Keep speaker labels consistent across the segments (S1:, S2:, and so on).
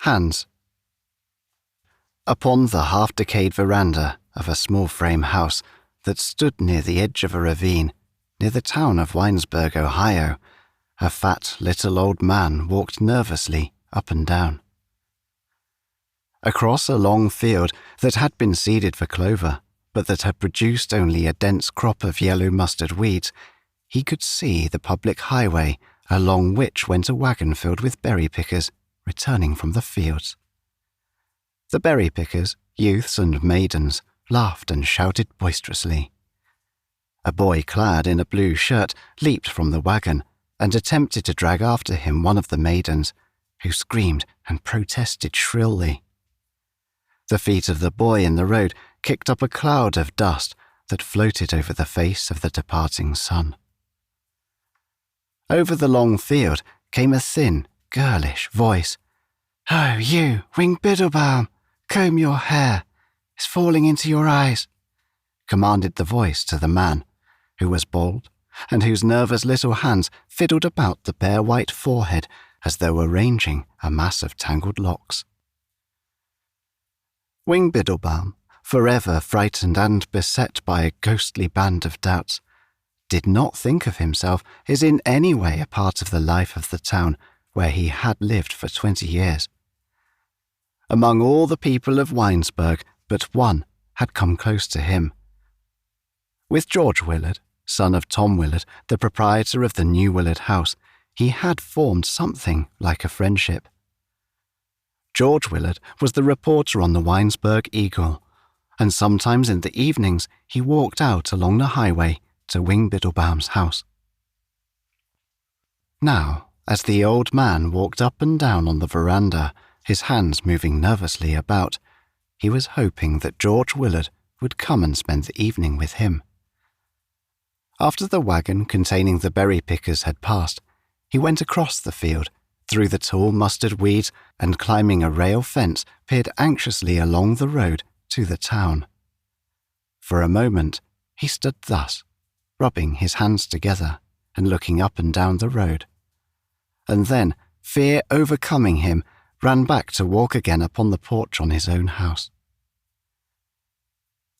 S1: Hands. Upon the half-decayed veranda of a small-frame house that stood near the edge of a ravine, near the town of Winesburg, Ohio, a fat little old man walked nervously up and down. Across a long field that had been seeded for clover, but that had produced only a dense crop of yellow mustard weeds, he could see the public highway along which went a wagon filled with berry pickers returning from the fields. The berry pickers, youths and maidens, laughed and shouted boisterously. A boy clad in a blue shirt leaped from the wagon and attempted to drag after him one of the maidens, who screamed and protested shrilly. The feet of the boy in the road kicked up a cloud of dust that floated over the face of the departing sun. Over the long field came a thin, girlish voice. "Oh, you, Wing Biddlebaum, comb your hair. It's falling into your eyes," commanded the voice to the man, who was bald and whose nervous little hands fiddled about the bare white forehead as though arranging a mass of tangled locks. Wing Biddlebaum, forever frightened and beset by a ghostly band of doubts, did not think of himself as in any way a part of the life of the town where he had lived for 20 years. Among all the people of Winesburg, but one had come close to him. With George Willard, son of Tom Willard, the proprietor of the New Willard House, he had formed something like a friendship. George Willard was the reporter on the Winesburg Eagle, and sometimes in the evenings he walked out along the highway to Wing Biddlebaum's house. Now, as the old man walked up and down on the veranda, his hands moving nervously about, he was hoping that George Willard would come and spend the evening with him. After the wagon containing the berry pickers had passed, he went across the field, through the tall mustard weeds, and climbing a rail fence, peered anxiously along the road to the town. For a moment, he stood thus, rubbing his hands together and looking up and down the road. And then, fear overcoming him, ran back to walk again upon the porch on his own house.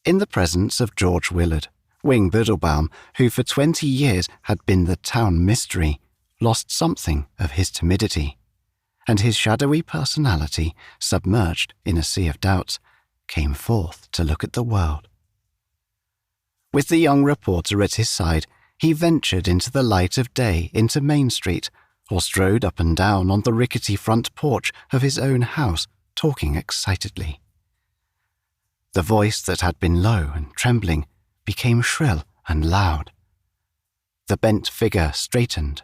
S1: In the presence of George Willard, Wing Biddlebaum, who for 20 years had been the town mystery, lost something of his timidity, and his shadowy personality, submerged in a sea of doubts, came forth to look at the world. With the young reporter at his side, he ventured into the light of day into Main Street, or strode up and down on the rickety front porch of his own house, talking excitedly. The voice that had been low and trembling became shrill and loud. The bent figure straightened.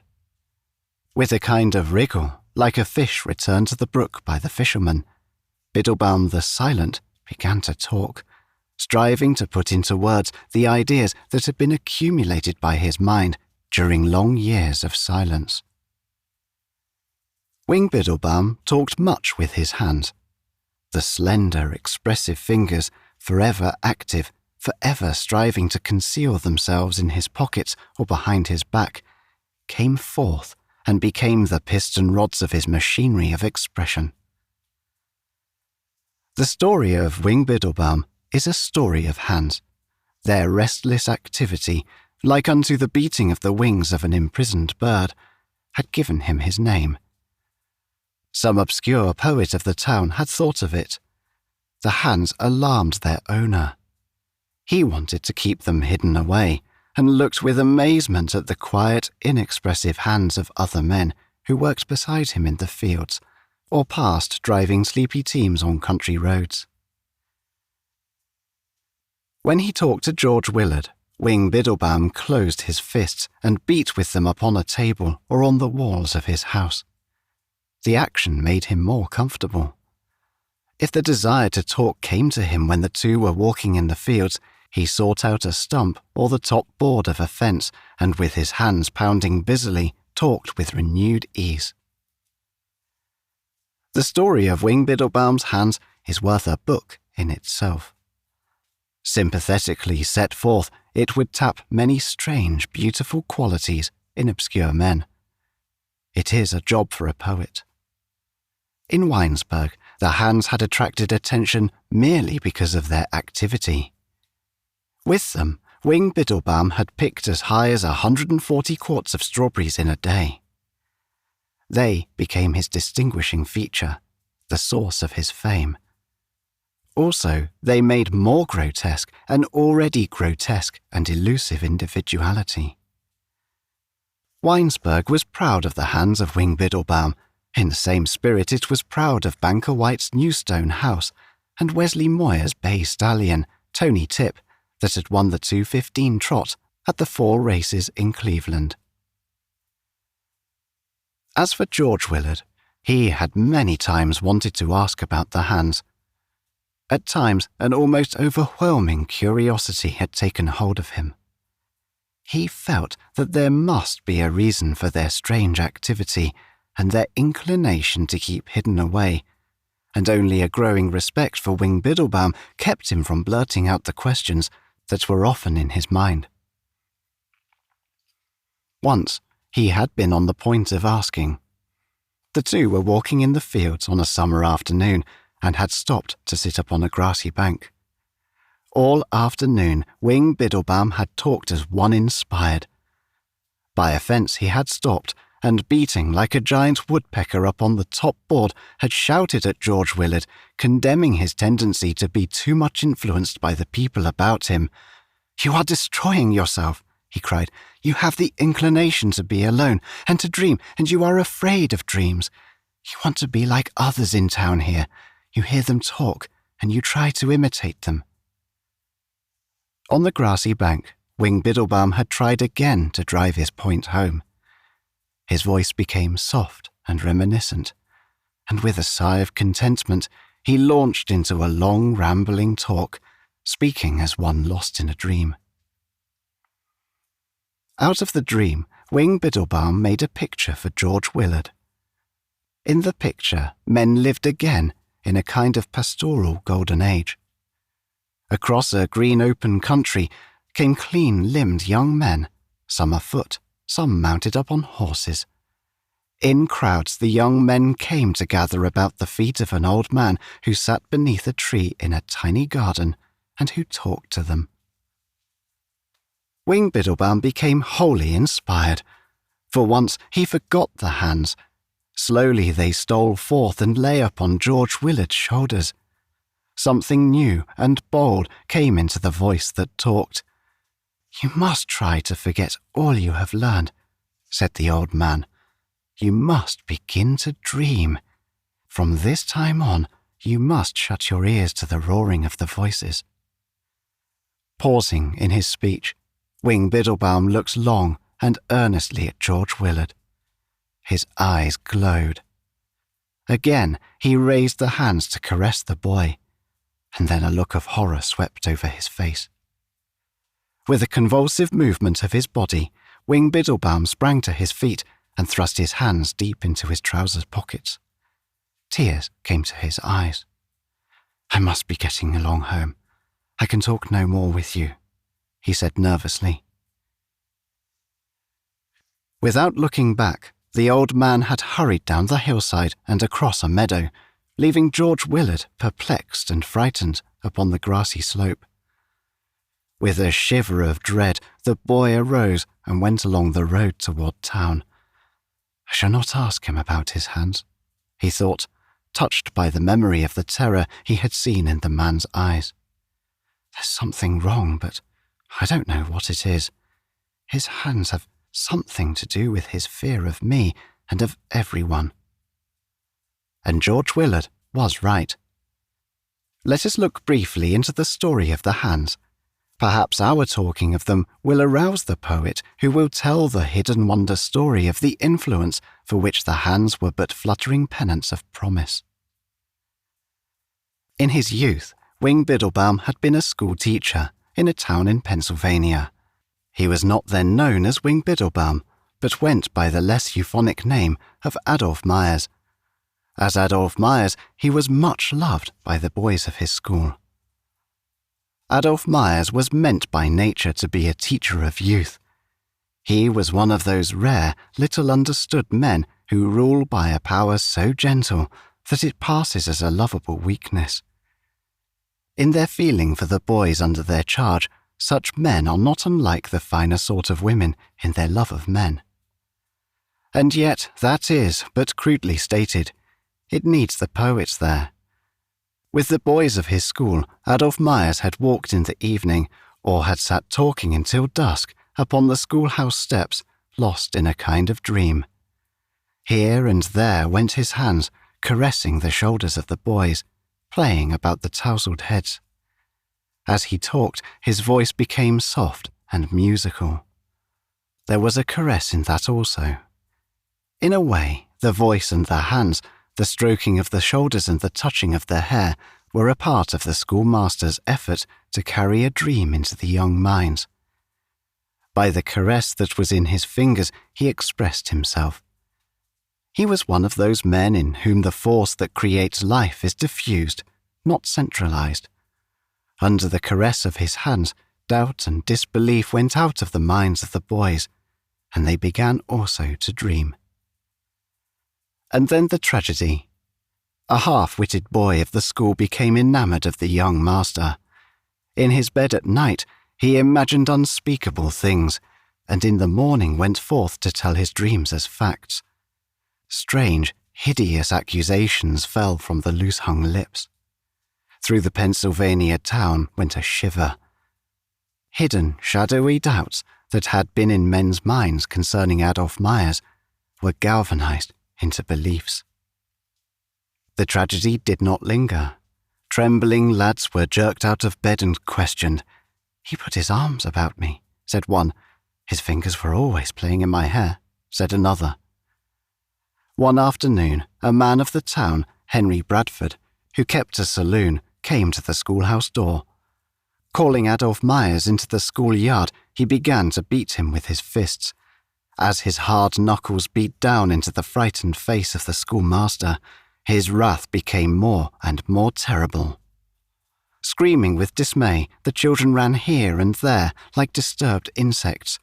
S1: With a kind of wriggle, like a fish returned to the brook by the fisherman, Biddlebaum the silent began to talk, striving to put into words the ideas that had been accumulated by his mind during long years of silence. Wing Biddlebaum talked much with his hands. The slender, expressive fingers, forever active, forever striving to conceal themselves in his pockets or behind his back, came forth and became the piston rods of his machinery of expression. The story of Wing Biddlebaum is a story of hands, their restless activity, like unto the beating of the wings of an imprisoned bird, had given him his name. Some obscure poet of the town had thought of it. The hands alarmed their owner. He wanted to keep them hidden away, and looked with amazement at the quiet, inexpressive hands of other men who worked beside him in the fields, or passed driving sleepy teams on country roads. When he talked to George Willard, Wing Biddlebaum closed his fists and beat with them upon a table or on the walls of his house. The action made him more comfortable. If the desire to talk came to him when the two were walking in the fields, he sought out a stump or the top board of a fence, and with his hands pounding busily, talked with renewed ease. The story of Wing Biddlebaum's hands is worth a book in itself. Sympathetically set forth, it would tap many strange, beautiful qualities in obscure men. It is a job for a poet. In Winesburg, the hands had attracted attention merely because of their activity. With them, Wing Biddlebaum had picked as high as 140 quarts of strawberries in a day. They became his distinguishing feature, the source of his fame. Also, they made more grotesque an already grotesque and elusive individuality. Winesburg was proud of the hands of Wing Biddlebaum. In the same spirit, it was proud of Banker White's new stone house and Wesley Moyer's bay stallion, Tony Tip, that had won the 2:15 trot at the 4 races in Cleveland. As for George Willard, he had many times wanted to ask about the hands. At times, an almost overwhelming curiosity had taken hold of him. He felt that there must be a reason for their strange activity and their inclination to keep hidden away, and only a growing respect for Wing Biddlebaum kept him from blurting out the questions that were often in his mind. Once, he had been on the point of asking. The two were walking in the fields on a summer afternoon and had stopped to sit upon a grassy bank. All afternoon, Wing Biddlebaum had talked as one inspired. By a fence he had stopped, and beating like a giant woodpecker upon the top board, had shouted at George Willard, condemning his tendency to be too much influenced by the people about him. "You are destroying yourself," he cried. "You have the inclination to be alone and to dream, and you are afraid of dreams. You want to be like others in town here. You hear them talk, and you try to imitate them." On the grassy bank, Wing Biddlebaum had tried again to drive his point home. His voice became soft and reminiscent, and with a sigh of contentment, he launched into a long, rambling talk, speaking as one lost in a dream. Out of the dream, Wing Biddlebaum made a picture for George Willard. In the picture, men lived again in a kind of pastoral golden age. Across a green open country came clean-limbed young men, some afoot, some mounted up on horses. In crowds the young men came to gather about the feet of an old man who sat beneath a tree in a tiny garden and who talked to them. Wing Biddlebaum became wholly inspired. For once he forgot the hands. Slowly they stole forth and lay upon George Willard's shoulders. Something new and bold came into the voice that talked. "You must try to forget all you have learned," said the old man. "You must begin to dream. From this time on, you must shut your ears to the roaring of the voices." Pausing in his speech, Wing Biddlebaum looked long and earnestly at George Willard. His eyes glowed. Again he raised the hands to caress the boy, and then a look of horror swept over his face. With a convulsive movement of his body, Wing Biddlebaum sprang to his feet and thrust his hands deep into his trousers pockets. Tears came to his eyes. "I must be getting along home. I can talk no more with you," he said nervously. Without looking back, the old man had hurried down the hillside and across a meadow, leaving George Willard perplexed and frightened upon the grassy slope. With a shiver of dread, the boy arose and went along the road toward town. "I shall not ask him about his hands," he thought, touched by the memory of the terror he had seen in the man's eyes. "There's something wrong, but I don't know what it is. His hands have something to do with his fear of me and of everyone." And George Willard was right. Let us look briefly into the story of the hands. Perhaps our talking of them will arouse the poet who will tell the hidden wonder story of the influence for which the hands were but fluttering pennants of promise. In his youth, Wing Biddlebaum had been a school teacher in a town in Pennsylvania. He was not then known as Wing Biddlebaum, but went by the less euphonic name of Adolph Myers. As Adolph Myers, he was much loved by the boys of his school. Adolph Myers was meant by nature to be a teacher of youth. He was one of those rare, little understood men who rule by a power so gentle that it passes as a lovable weakness. In their feeling for the boys under their charge, such men are not unlike the finer sort of women in their love of men. And yet that is but crudely stated. It needs the poets there. With the boys of his school, Adolph Myers had walked in the evening, or had sat talking until dusk upon the schoolhouse steps, lost in a kind of dream. Here and there went his hands, caressing the shoulders of the boys, playing about the tousled heads. As he talked, his voice became soft and musical. There was a caress in that also. In a way, the voice and the hands, the stroking of the shoulders and the touching of their hair, were a part of the schoolmaster's effort to carry a dream into the young minds. By the caress that was in his fingers, he expressed himself. He was one of those men in whom the force that creates life is diffused, not centralized. Under the caress of his hands, doubt and disbelief went out of the minds of the boys, and they began also to dream. And then the tragedy. A half-witted boy of the school became enamored of the young master. In his bed at night, he imagined unspeakable things, and in the morning went forth to tell his dreams as facts. Strange, hideous accusations fell from the loose-hung lips. Through the Pennsylvania town went a shiver. Hidden, shadowy doubts that had been in men's minds concerning Adolph Myers were galvanized into beliefs. The tragedy did not linger. Trembling lads were jerked out of bed and questioned. "He put his arms about me," said one. "His fingers were always playing in my hair," said another. One afternoon, a man of the town, Henry Bradford, who kept a saloon, came to the schoolhouse door. Calling Adolph Myers into the schoolyard, he began to beat him with his fists. As his hard knuckles beat down into the frightened face of the schoolmaster, his wrath became more and more terrible. Screaming with dismay, the children ran here and there like disturbed insects.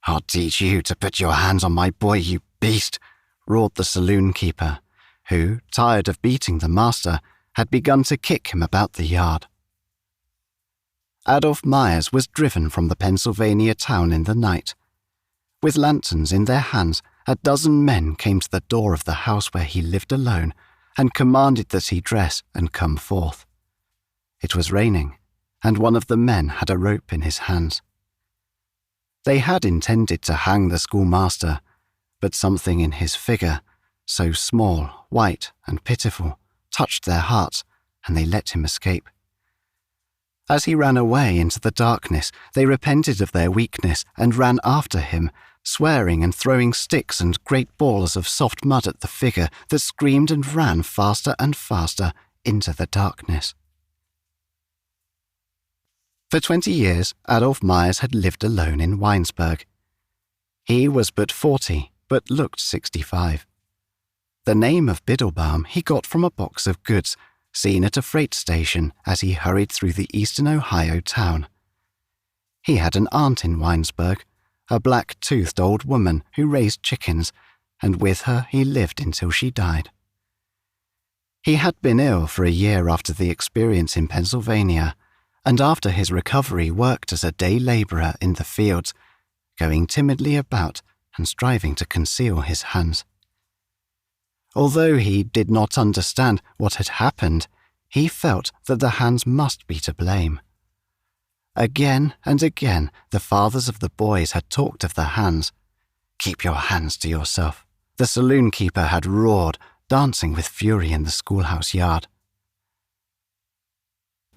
S1: "I'll teach you to put your hands on my boy, you beast," roared the saloon keeper, who, tired of beating the master, had begun to kick him about the yard. Adolph Myers was driven from the Pennsylvania town in the night. With lanterns in their hands, a dozen men came to the door of the house where he lived alone and commanded that he dress and come forth. It was raining, and one of the men had a rope in his hands. They had intended to hang the schoolmaster, but something in his figure, so small, white, and pitiful, touched their hearts, and they let him escape. As he ran away into the darkness, they repented of their weakness and ran after him, swearing and throwing sticks and great balls of soft mud at the figure that screamed and ran faster and faster into the darkness. For 20 years, Adolph Myers had lived alone in Winesburg. He was but 40, but looked 65. The name of Biddlebaum he got from a box of goods seen at a freight station as he hurried through the eastern Ohio town. He had an aunt in Winesburg, a black-toothed old woman who raised chickens, and with her he lived until she died. He had been ill for a year after the experience in Pennsylvania, and after his recovery worked as a day laborer in the fields, going timidly about and striving to conceal his hands. Although he did not understand what had happened, he felt that the hands must be to blame. Again and again, the fathers of the boys had talked of the hands. "Keep your hands to yourself," the saloon keeper had roared, dancing with fury in the schoolhouse yard.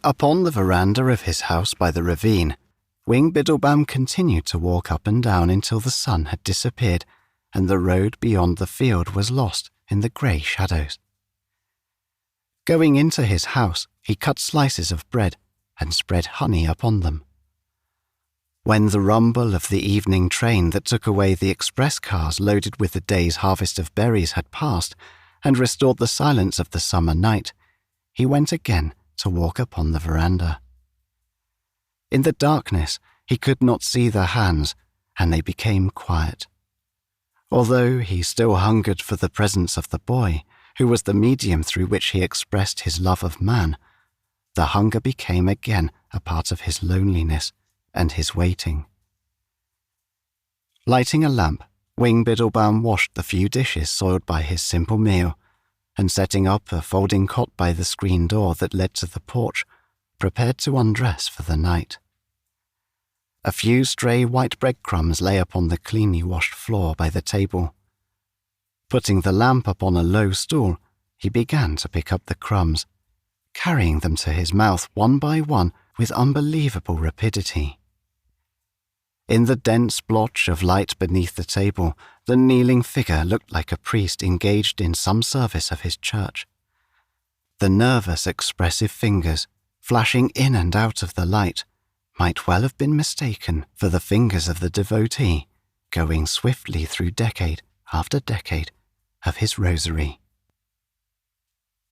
S1: Upon the veranda of his house by the ravine, Wing Biddlebaum continued to walk up and down until the sun had disappeared and the road beyond the field was lost in the grey shadows. Going into his house, he cut slices of bread and spread honey upon them. When the rumble of the evening train that took away the express cars loaded with the day's harvest of berries had passed and restored the silence of the summer night, he went again to walk upon the veranda. In the darkness, he could not see the hands, and they became quiet. Although he still hungered for the presence of the boy, who was the medium through which he expressed his love of man, the hunger became again a part of his loneliness and his waiting. Lighting a lamp, Wing Biddlebaum washed the few dishes soiled by his simple meal, and setting up a folding cot by the screen door that led to the porch, prepared to undress for the night. A few stray white breadcrumbs lay upon the cleanly washed floor by the table. Putting the lamp upon a low stool, he began to pick up the crumbs, carrying them to his mouth one by one with unbelievable rapidity. In the dense blotch of light beneath the table, the kneeling figure looked like a priest engaged in some service of his church. The nervous, expressive fingers, flashing in and out of the light, might well have been mistaken for the fingers of the devotee, going swiftly through decade after decade of his rosary.